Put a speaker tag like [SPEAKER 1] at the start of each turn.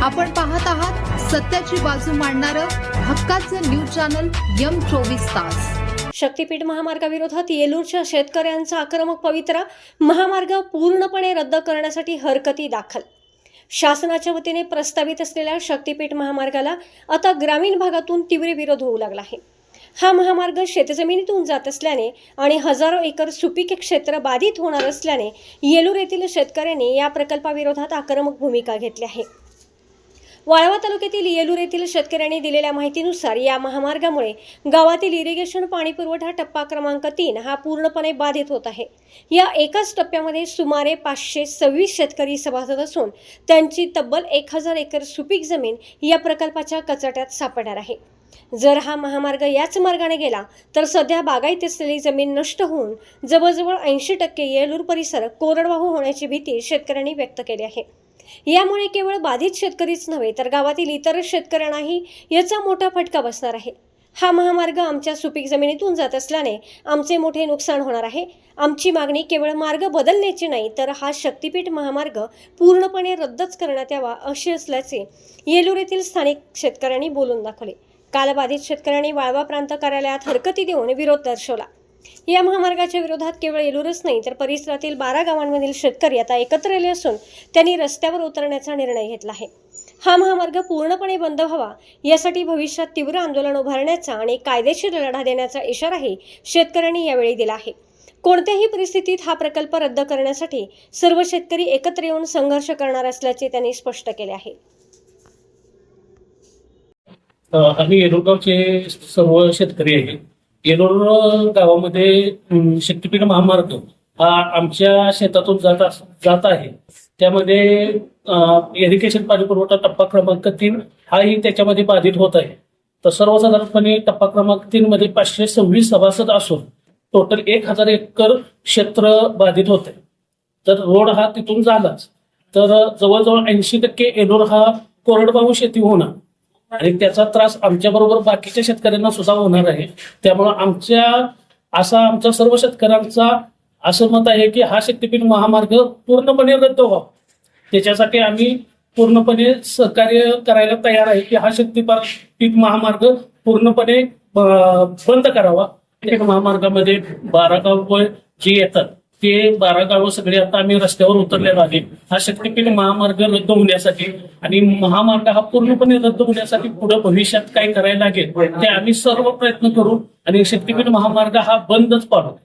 [SPEAKER 1] आपण पाहत आहात सत्याची बाजू मांडणारं हक्काचं न्यूज चॅनल M24 तास।
[SPEAKER 2] शक्तीपीठ महामार्गाविरोधात येलूरच्या शेतकऱ्यांचा आक्रमक पवित्रा महामार्ग पूर्णपणे रद्द करण्यासाठी हरकती दाखल। शासनाच्या वतीने प्रस्तावित असलेल्या शक्तीपीठ महामार्गाला आता ग्रामीण भागातून तीव्र विरोध होऊ लागला आहे। हा महामार्ग शेतजमिनीतून जात असल्याने आणि हजारो एकर सुपीक क्षेत्र बाधित होणार असल्याने येलूर येथील शेतकऱ्यांनी या प्रकल्पाविरोधात आक्रमक भूमिका घेतली आहे। वाळवा तालुक्यातील येलूर येथील शेतकऱ्यांनी दिलेल्या माहितीनुसार या महामार्गामुळे गावातील इरिगेशन पाणीपुरवठा टप्पा क्रमांक 3 हा पूर्णपणे बाधित होत आहे। या एकाच टप्प्यामध्ये सुमारे 526 शेतकरी सभासद असून त्यांची तब्बल 1000 एकर सुपीक जमीन या प्रकल्पाच्या कचाट्यात सापडणार आहे। जर हा महामार्ग याच मार्गाने गेला तर सध्या बागायत असलेली जमीन नष्ट होऊन जवळजवळ 80% येलूर परिसर कोरडवाहू होण्याची भीती शेतकऱ्यांनी व्यक्त केली आहे। यामुळे केवळ बाधित शेतकरीच नव्हे तर गावातील इतर शेतकऱ्यांनाही याचा मोठा फटका बसणार आहे। हा महामार्ग आमच्या सुपीक जमिनीतून जात असल्याने आमचे मोठे नुकसान होणार आहे। आमची मागणी केवळ मार्ग बदलण्याची नाही तर हा शक्तीपीठ महामार्ग पूर्णपणे रद्दच करण्यात यावा अशी असल्याचे येलूर येथील स्थानिक शेतकऱ्यांनी बोलून दाखवले। काल बाधित शेतकऱ्यांनी वाळवा प्रांत कार्यालयात हरकती देऊन विरोध दर्शवला। या महामार्गाच्या विरोधात केवळ येलूरच नाही तर परिसरातील 12 गावांमधील शेतकरी आता एकत्र आले असून त्यांनी रस्त्यावर उतरण्याचा निर्णय घेतला आहे। हा महामार्ग पूर्णपणे बंद व्हावा यासाठी भविष्यात तीव्र आंदोलन उभारण्याचा आणि कायदेशीर लढा देण्याचा इशाराही शेतकऱ्यांनी यावेळी दिला आहे। कोणत्याही परिस्थितीत हा प्रकल्प रद्द करण्यासाठी सर्व शेतकरी एकत्र येऊन संघर्ष करणार असल्याचे त्यांनी स्पष्ट केले आहे।
[SPEAKER 3] आम्ही येलूर गावचे सर्व शेतकरी आहे। येलूर गावामध्ये शक्तीपीठ महामार्ग हा आमच्या शेतातून जात आहे। त्यामध्ये इरिगेशन पाणीपुरवठा टप्पा क्रमांक 3 हाही त्याच्यामध्ये बाधित होत आहे। तर सर्वसाधारणपणे टप्पा क्रमांक 3 मध्ये 526 सभासद असून टोटल 1000 एकर क्षेत्र बाधित होत आहे। तर रोड हा तिथून झालाच तर जवळजवळ 80% येलूर हा कोरडवाहू शेती होणार आणि त्याचा त्रास आमच्या बरोबर बाकीच्या शेतकऱ्यांना सुद्धा होणार आहे। त्यामुळे आमच्या सर्व शेतकऱ्यांचा असं मत आहे की हा शक्तीपीठ महामार्ग पूर्णपणे रद्द व्हावा। त्याच्यासाठी आम्ही पूर्णपणे सहकार्य करायला तयार आहे की हा शक्तीपीठ महामार्ग पूर्णपणे बंद करावा। महामार्गामध्ये 12 गाव जी येतात ते 12 गावं सगळे आता आम्ही रस्त्यावर उतरलेलो आहे। हा शक्तीपीठ महामार्ग रद्द होण्यासाठी आणि महामार्ग हा पूर्णपणे रद्द होण्यासाठी पुढे भविष्यात काय करायला लागेल ते आम्ही सर्व प्रयत्न करू आणि शक्तीपीठ महामार्ग हा बंदच पाडू।